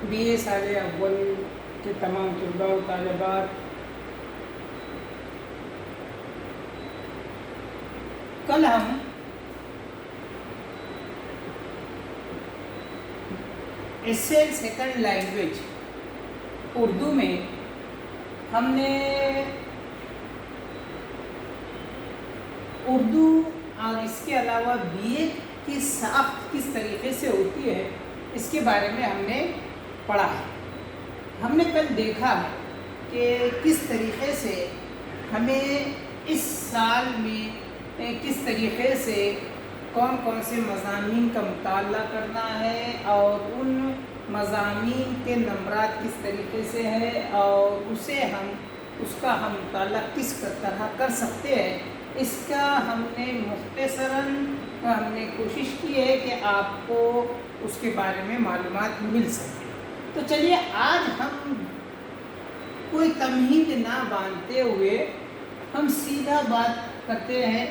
BA سال اول کے تمام طلباء و طالبات، کل ہم ایسل سیکنڈ لینگویج اردو میں ہم نے اردو اور اس کے علاوہ BA کی ساخت کس طریقے سے ہوتی ہے اس کے بارے میں ہم نے پڑھا ہے۔ ہم نے کل دیکھا ہے کہ کس طریقے سے ہمیں اس سال میں کس طریقے سے کون کون سے مضامین کا مطالعہ کرنا ہے اور ان مضامین کے نمبرات کس طریقے سے ہے اور اس کا ہم مطالعہ کس طرح کر سکتے ہیں، اس کا ہم نے مختصراً ہم نے کوشش کی ہے کہ آپ کو اس کے بارے میں معلومات مل سکے۔ تو چلیے آج ہم کوئی تمہید نہ باندھتے ہوئے ہم سیدھا بات کرتے ہیں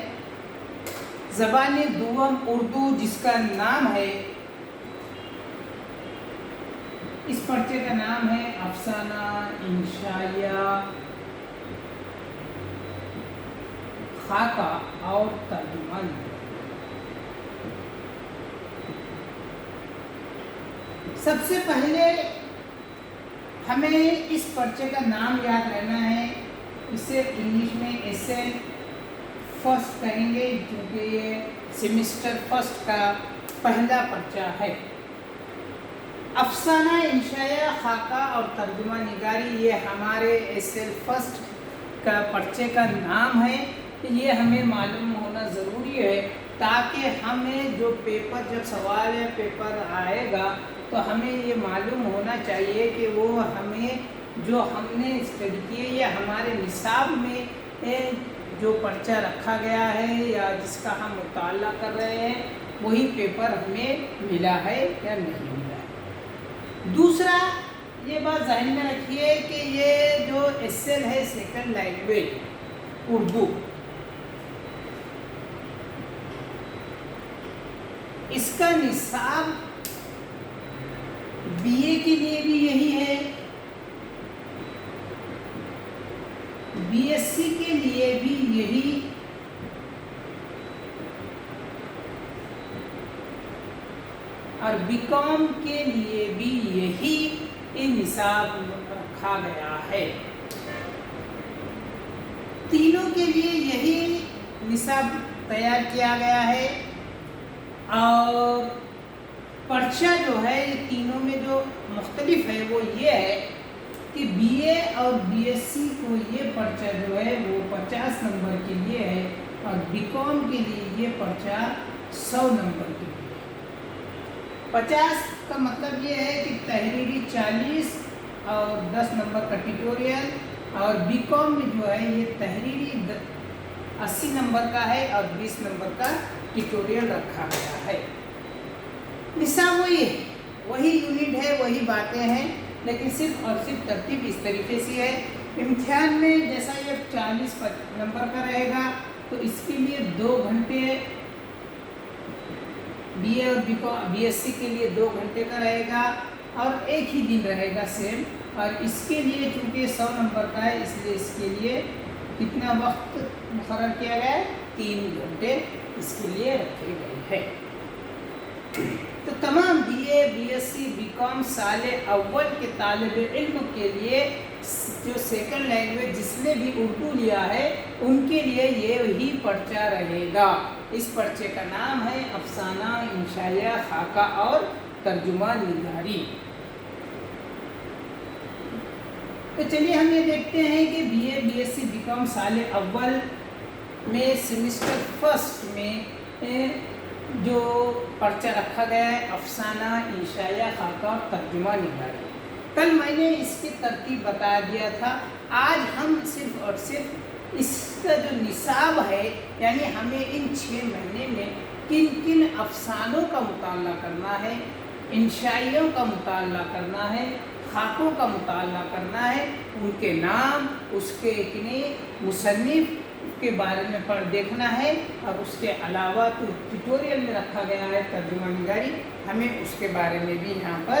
زبان دوم اردو، جس کا نام ہے، اس پرچے کا نام ہے افسانہ انشائیہ خاکہ اور ترجمہ۔ سب سے پہلے ہمیں اس پرچے کا نام یاد رہنا ہے، اسے انگلش میں ایسل فرسٹ کہیں گے کیونکہ یہ سیمسٹر فرسٹ کا پہلا پرچہ ہے۔ افسانہ انشائیہ خاکہ اور ترجمہ نگاری یہ ہمارے ایسل فرسٹ کا پرچے کا نام ہے۔ یہ ہمیں معلوم ہونا ضروری ہے تاکہ ہمیں جو پیپر جب سوال یا پیپر آئے گا تو ہمیں یہ معلوم ہونا چاہیے کہ وہ ہمیں جو ہم نے اسٹڈی کیے یا ہمارے نصاب میں جو پرچہ رکھا گیا ہے یا جس کا ہم مطالعہ کر رہے ہیں وہی پیپر ہمیں ملا ہے یا نہیں ملا ہے۔ دوسرا یہ بات ذہن میں رکھیے کہ یہ جو ایسل ہے سیکنڈ لینگویج اردو، اس کا نصاب BA کے لیے بھی یہی ہے، BSc کے لیے بھی یہی، اور BCom کے لیے بھی یہی نصاب رکھا گیا ہے۔ تینوں کے لیے یہی نصاب تیار کیا گیا ہے، اور پرچہ جو ہے یہ تینوں میں جو مختلف ہے وہ یہ ہے کہ BA اور BSc کو یہ پرچہ جو ہے وہ 50 نمبر کے لیے ہے اور BCom کے لیے یہ پرچہ 100 نمبر کے لیے ہے۔ 50 کا مطلب یہ ہے کہ تحریری 40 اور 10 نمبر کا ٹیٹوریل، اور BCom میں جو ہے یہ تحریری 80 نمبر کا ہے اور 20 نمبر کا ٹیٹوریل رکھا گیا ہے۔ نصاب وہی ہے، وہی یونٹ ہے، وہی باتیں ہیں، لیکن صرف اور صرف ترتیب اس طریقے سے ہے۔ امتحان میں جیسا یہ 40 نمبر کا رہے گا تو اس کے لیے 2 گھنٹے BA اور BSc کے لیے 2 گھنٹے کا رہے گا اور ایک ہی دن رہے گا سیم، اور اس کے لیے چونکہ 100 نمبر کا ہے اس لیے اس کے لیے کتنا وقت مقرر کیا گیا ہے، 3 گھنٹے اس کے لیے رکھے گئے ہیں۔ تو تمام BA BSc BCom سال اول کے طالب علم کے لیے جو سیکنڈ لینگویج جس نے بھی اردو لیا ہے ان کے لیے یہی پرچہ رہے گا۔ اس پرچے کا نام ہے افسانہ انشائیہ خاکہ اور ترجمہ نگاری۔ تو چلیے ہم یہ دیکھتے ہیں کہ BA BSc BCom سال اول میں سیمسٹر فرسٹ میں جو پرچہ رکھا گیا ہے افسانہ انشائیہ خاکہ اور ترجمہ نگاری۔ کل میں نے اس کی ترتیب بتا دیا تھا، آج ہم صرف اور صرف اس کا جو نصاب ہے یعنی ہمیں ان 6 مہینے میں کن کن افسانوں کا مطالعہ کرنا ہے، انشائیوں کا مطالعہ کرنا ہے، خاکوں کا مطالعہ کرنا ہے، ان کے نام، اس کے اتنے مصنف کے بارے میں دیکھنا ہے، اور اس کے علاوہ تو ٹیٹوریل میں رکھا گیا ہے ترجمہ نگاری، ہمیں اس کے بارے میں بھی یہاں پر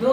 2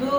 2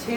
6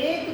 1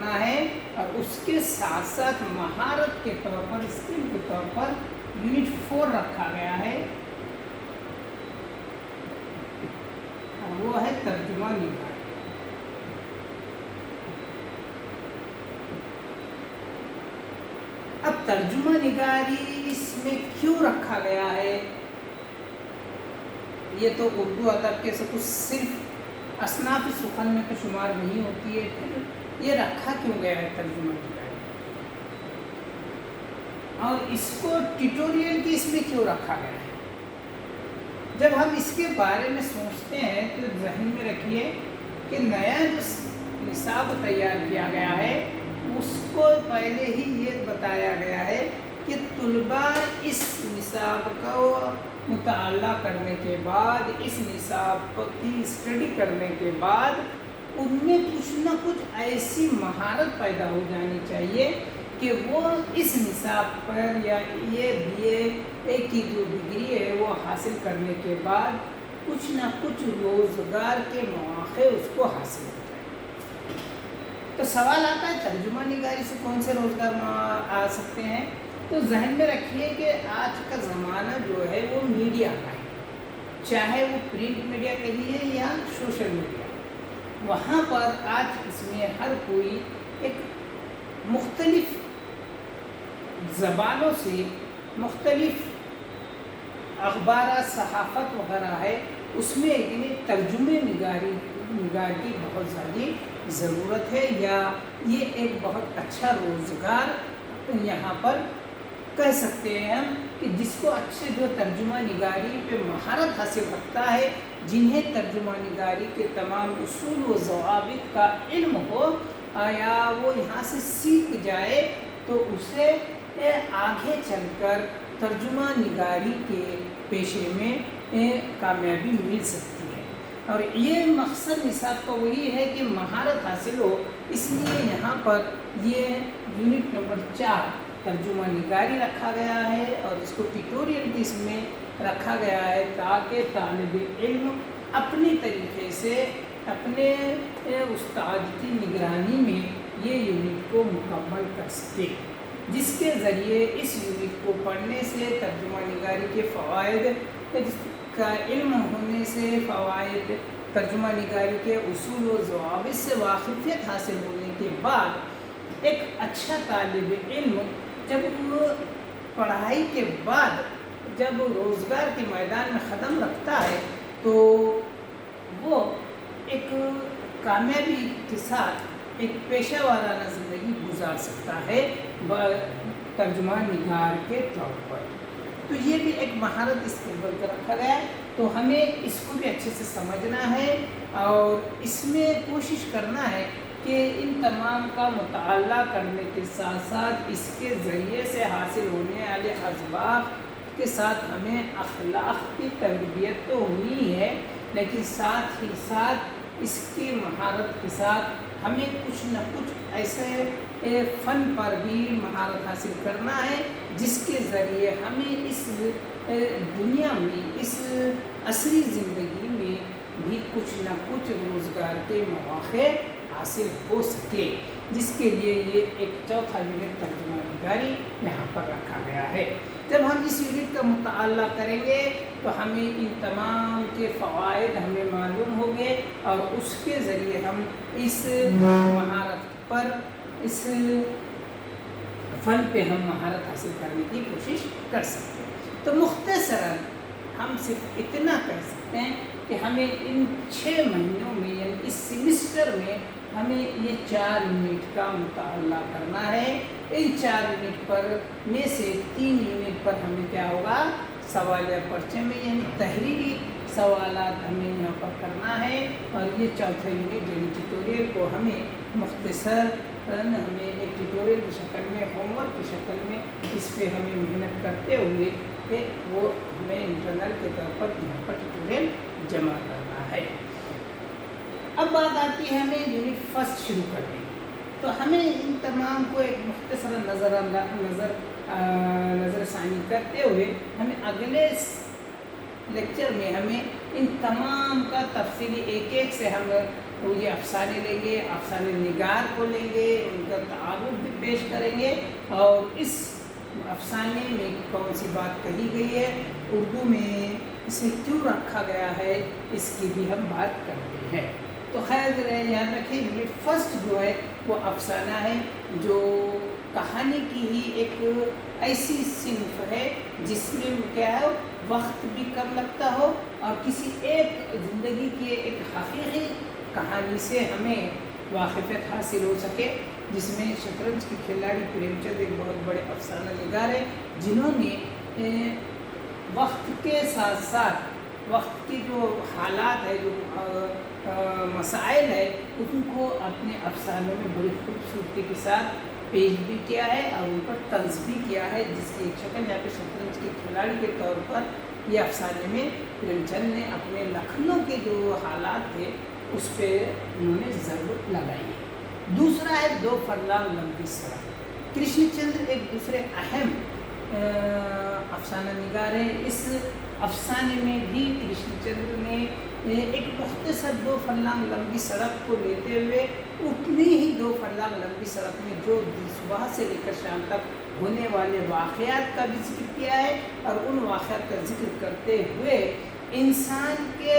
کرنا ہے اور اس کے ساتھ ساتھ مہارت کے طور پر، اسکل کے طور پر یونٹ 4 رکھا گیا ہے، اور وہ ہے ترجمہ نگاری۔ اب ترجمہ نگاری اس میں کیوں رکھا گیا ہے؟ یہ تو اردو ادب کے کچھ صرف اصناف سخن میں تو شمار نہیں ہوتی ہے، پھر یہ رکھا کیوں گیا ہے ترجمہ نگاری، اور اس کو ٹیوٹوریل کی اس میں کیوں رکھا گیا ہے؟ جب ہم اس کے بارے میں سوچتے ہیں تو ذہن میں رکھیے کہ نیا جو نصاب تیار کیا گیا ہے اس کو پہلے ہی یہ بتایا گیا ہے کہ طلباء اس نصاب کو مطالعہ کرنے کے بعد، اس نصاب کی اسٹڈی کرنے کے بعد ان میں کچھ نہ کچھ ایسی مہارت پیدا ہو جانی چاہیے کہ وہ اس نصاب پر یا یہ BA کی جو ڈگری ہے وہ حاصل کرنے کے بعد کچھ نہ کچھ روزگار کے مواقع اس کو حاصل ہو جائے۔ تو سوال آتا ہے ترجمہ نگاری سے کون سے روزگار آ سکتے ہیں؟ تو ذہن میں رکھیے کہ آج کا زمانہ جو ہے وہ میڈیا کا ہے، چاہے وہ پرنٹ میڈیا کہیے یا سوشل میڈیا، وہاں پر آج اس میں ہر کوئی ایک مختلف زبانوں سے مختلف اخبارات، صحافت وغیرہ ہے، اس میں ترجمہ نگاری کی بہت زیادہ ضرورت ہے، یا یہ ایک بہت اچھا روزگار یہاں پر کہہ سکتے ہیں ہم، کہ جس کو اچھے جو ترجمہ نگاری پہ مہارت حاصل رکھتا ہے، جنہیں ترجمہ نگاری کے تمام اصول و ضوابط کا علم ہو، یا وہ یہاں سے سیکھ جائے تو اسے آگے چل کر ترجمہ نگاری کے پیشے میں کامیابی مل سکتی ہے۔ اور یہ مقصد نصاب کا وہی ہے کہ مہارت حاصل ہو، اس لیے یہاں پر یہ یونٹ نمبر 4 ترجمہ نگاری رکھا گیا ہے، اور اس کو ٹیوٹوریل کی اس میں رکھا گیا ہے تاکہ طالب علم اپنی طریقے سے اپنے استاد کی نگرانی میں یہ یونٹ کو مکمل کر سکے، جس کے ذریعے اس یونٹ کو پڑھنے سے ترجمہ نگاری کے فوائد کا علم ہونے سے، فوائد ترجمہ نگاری کے اصول و ضوابط سے واقفیت حاصل ہونے کے بعد ایک اچھا طالب علم جب وہ پڑھائی کے بعد جب روزگار کے میدان میں قدم رکھتا ہے تو وہ ایک کامیابی کے ساتھ ایک پیشہ وارانہ زندگی گزار سکتا ہے ترجمہ نگار کے طور پر۔ تو یہ بھی ایک مہارت اس کے بل کر رکھا گیا ہے، تو ہمیں اس کو بھی اچھے سے سمجھنا ہے اور اس میں کوشش کرنا ہے کہ ان تمام کا مطالعہ کرنے کے ساتھ ساتھ اس کے ذریعے سے حاصل ہونے والے اسباق کے ساتھ ہمیں اخلاق کی تربیت تو ہونی ہے، لیکن ساتھ ہی ساتھ اس کی مہارت کے ساتھ ہمیں کچھ نہ کچھ ایسے فن پر بھی مہارت حاصل کرنا ہے جس کے ذریعے ہمیں اس دنیا میں، اس عصری زندگی میں بھی کچھ نہ کچھ روزگار کے مواقع حاصل ہو سکے، جس کے لیے یہ ایک چوتھا یونٹ ترجمہ نگاری یہاں پر رکھا گیا ہے۔ جب ہم اس یونٹ کا مطالعہ کریں گے تو ہمیں ان تمام کے فوائد ہمیں معلوم ہوں گے، اور اس کے ذریعے ہم اس مہارت پر، اس فن پہ ہم مہارت حاصل کرنے کی کوشش کر سکتے ہیں۔ تو مختصراً ہم صرف اتنا کہہ سکتے ہیں کہ ہمیں ان 6 مہینوں میں، یعنی اس سیمسٹر میں ہمیں یہ 4 یونٹ کا مطالعہ کرنا ہے۔ ان 4 یونٹ پر میں سے 3 یونٹ پر ہمیں کیا ہوگا، سوالیہ پرچے میں یعنی تحریری سوالات ہمیں یہاں پر کرنا ہے، اور یہ چوتھا یونٹ یعنی ٹیوٹوریل کو ہمیں مختصر ہمیں ایک ٹیوٹوریل کی شکل میں، ہوم ورک کی شکل میں اس پہ ہمیں محنت کرتے ہوئے کہ وہ ہمیں انٹرنل کے طور پر یہاں پر ٹیوٹوریل جمع کرنا ہے۔ اب بات آتی ہے ہمیں یونٹ 1 شروع کرنے کی، تو ہمیں ان تمام کو ایک مختصر نظر ثانی کرتے ہوئے ہمیں اگلے لیکچر میں ہمیں ان تمام کا تفصیلی ایک ایک سے ہم تو یہ افسانے لیں گے، افسانے نگار کو لیں گے، ان کا تعارف بھی پیش کریں گے، اور اس افسانے میں کون سی بات کہی گئی ہے، اردو میں اسے کیوں رکھا گیا ہے، اس کی بھی ہم بات کرتے ہیں۔ تو خیر یاد رکھیں، یونٹ فرسٹ جو ہے وہ افسانہ ہے، جو کہانی کی ہی ایک ایسی صنف ہے جس میں کیا ہے وقت بھی کم لگتا ہو، اور کسی ایک زندگی کی ایک حقیقی کہانی سے ہمیں واقفیت حاصل ہو سکے، جس میں شطرنج کے کھلاڑی پریم چند ایک بہت بڑے افسانہ نگار ہیں، جنہوں نے وقت کے ساتھ ساتھ وقت کی جو حالات ہے، جو مسائل ہے، ان کو اپنے افسانوں میں بڑی خوبصورتی کے ساتھ پیش بھی کیا ہے اور ان پر طنز بھی کیا ہے، جس کی ایک شکل یہاں پہ شطرنج کے کھلاڑی کے طور پر یہ افسانے میں پریم چند نے اپنے لکھنؤ کے جو حالات تھے اس پہ انہوں نے ضرور لگائی ہے۔ دوسرا ہے دو فرلانگ لمبی سڑک۔ کرشن چندر ایک دوسرے اہم افسانہ نگار ہیں۔ اس افسانے میں بھی کرشن چندر نے ایک مختصر 2 فرلانگ لمبی سڑک کو لیتے ہوئے اتنی ہی 2 فرلانگ لمبی سڑک میں جو صبح سے لے کر شام تک ہونے والے واقعات کا بھی ذکر کیا ہے، اور ان واقعات کا ذکر کرتے ہوئے انسان کے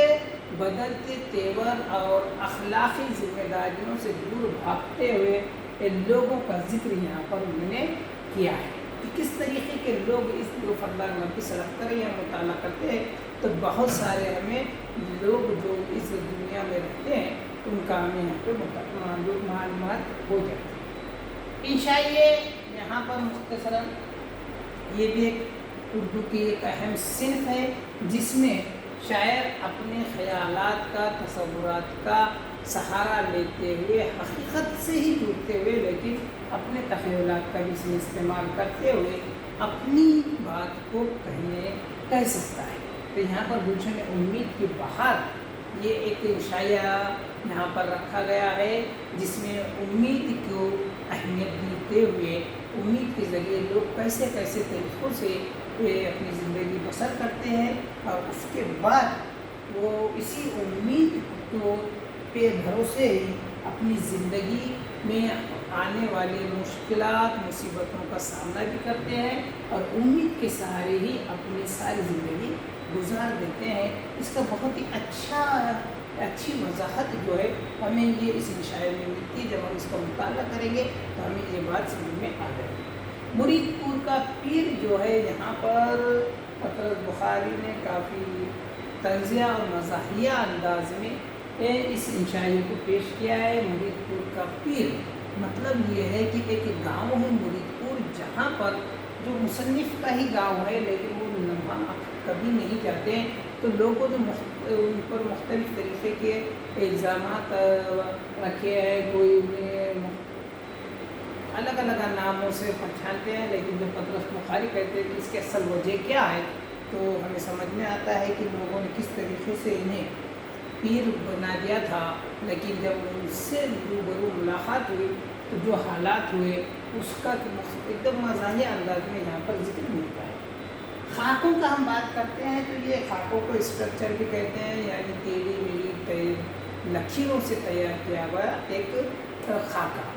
بدلتے تیور اور اخلاقی ذمہ داریوں سے دور بھاگتے ہوئے لوگوں کا ذکر یہاں پر انہوں نے کیا ہے کہ کس طریقے کے لوگ اس 2 فرلانگ لمبی سڑک پر یا مطالعہ کرتے ہیں تو بہت سارے ہمیں لوگ جو اس دنیا میں رہتے ہیں ان کا ہمیں یہاں پہ معلومات ہو جاتی ہے۔ انشائیے یہاں پر مختصراً یہ بھی ایک اردو کی ایک اہم صنف ہے، جس میں شاعر اپنے خیالات کا، تصورات کا سہارا لیتے ہوئے، حقیقت سے ہی جڑتے ہوئے لیکن اپنے تخیلات کا بھی اس میں استعمال کرتے ہوئے اپنی بات کو کہہ سکتا ہے۔ تو یہاں پر گلشن امید کی بہار یہ ایک انشائیہ یہاں پر رکھا گیا ہے، جس میں امید کو اہمیت دیتے ہوئے امید کے ذریعے لوگ کیسے کیسے طریقوں سے اپنی زندگی بسر کرتے ہیں، اور اس کے بعد وہ اسی امید کو پہ بھروسے ہی اپنی زندگی میں آنے والی مشکلات مصیبتوں کا سامنا بھی کرتے ہیں، اور امید کے سہارے ہی اپنی ساری زندگی گزار دیتے ہیں۔ اس کا بہت ہی اچھی وضاحت جو ہے ہمیں یہ اس انشائیہ میں ملتی ہے۔ جب ہم اس کا مطالعہ کریں گے تو ہمیں یہ بات سمجھ میں آ جائے گی۔ مرید پور کا پیر جو ہے یہاں پر حضرت بخاری نے کافی طنزیہ اور مزاحیہ انداز میں اس انشائیہ کو پیش کیا ہے۔ مرید پور کا پیر مطلب یہ ہے کہ ایک گاؤں ہے مرید پور، جہاں پر جو مصنف کا ہی گاؤں ہے لیکن وہ وہاں کبھی نہیں جاتے ہیں، تو لوگوں نے ان پر مختلف طریقے کے الزامات رکھے ہیں، کوئی انہیں الگ الگ ناموں سے پہچانتے ہیں، لیکن جب حضرت بخاری کہتے ہیں کہ اس کی اصل وجہ کیا ہے تو ہمیں سمجھ میں آتا ہے کہ لوگوں نے کس طریقے سے انہیں پیر بنا دیا تھا، لیکن جب ان سے روبرو ملاقات ہوئی تو جو حالات ہوئے اس کا ایک دم مزاحیہ انداز میں یہاں پر ذکر ملتا ہے۔ خاکوں کا ہم بات کرتے ہیں تو یہ خاکوں کو اسٹرکچر بھی کہتے ہیں، یعنی تیڑھی میڑھی لکیروں سے تیار کیا ہوا ایک خاکہ۔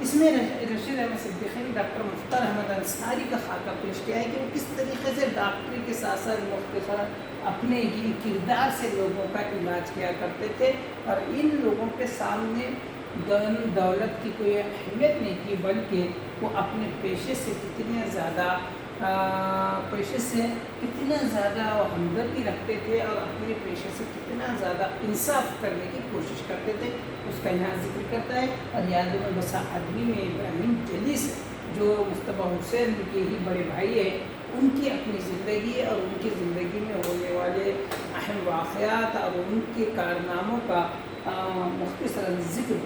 اس میں رشید احمد صدیقی نے ڈاکٹر مختار احمد انصاری کا خاکہ پیش کیا ہے کہ وہ کس طریقے سے ڈاکٹری کے ساتھ ساتھ مختصر اپنے ہی کردار سے لوگوں کا علاج کیا کرتے تھے، اور ان لوگوں کے سامنے دولت کی کوئی اہمیت نہیں کی، بلکہ وہ اپنے پیشے سے کتنا زیادہ ہمدردی رکھتے تھے اور اپنے پیشے سے کتنا زیادہ انصاف کرنے کی کوشش کرتے تھے، اس کا یہاں ذکر کرتا ہے۔ اور یادوں میں بسا آدمی میں ابراہیم جلیس جو مصطفیٰ حسین کے ہی بڑے بھائی ہیں، ان کی اپنی زندگی اور ان کی زندگی میں ہونے والے اہم واقعات اور ان کے کارناموں کا مختصراً ذکر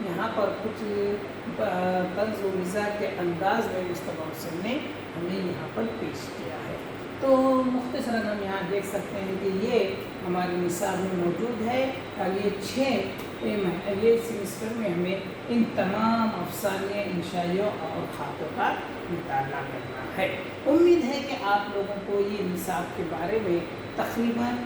یہاں پر کچھ طنز و مزاح کے انداز میں مصطفیٰ حسین نے ہمیں یہاں پر پیش کیا ہے۔ تو مختصراً ہم یہاں دیکھ سکتے ہیں کہ یہ ہمارے نصاب میں موجود ہے اور یہ سیمسٹر میں ہمیں ان تمام افسانے انشائیوں اور خاکوں کا مطالعہ کرنا ہے۔ امید ہے کہ آپ لوگوں کو یہ نصاب کے بارے میں تقریباً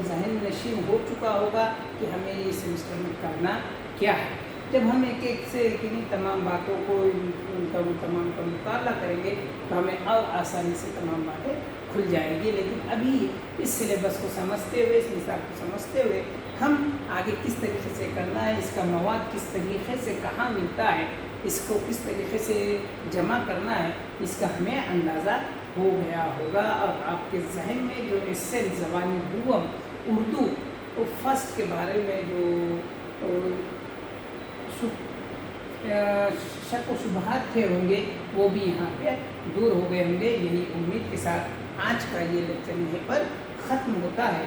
ذہن نشین ہو چکا ہوگا کہ ہمیں یہ سیمسٹر میں کرنا کیا ہے۔ جب ہم ایک ایک سے کنی تمام باتوں کو ان کا تمام کا مطالعہ کریں گے تو ہمیں اور آسانی سے تمام باتیں کھل جائے گی، لیکن ابھی اس سلیبس کو سمجھتے ہوئے، اس نصاب کو سمجھتے ہوئے ہم آگے کس طریقے سے کرنا ہے، اس کا مواد کس طریقے سے کہاں ملتا ہے، اس کو کس طریقے سے جمع کرنا ہے، اس کا ہمیں اندازہ ہو گیا ہوگا۔ اور آپ کے ذہن میں جو اس سے زبانی دوم اردو فرسٹ کے بارے میں جو شک و شبہات تھے ہوں گے وہ بھی یہاں پہ دور ہو گئے ہوں گے۔ یہی امید کے ساتھ آج کا یہ لیکچر یہیں پر ختم ہوتا ہے۔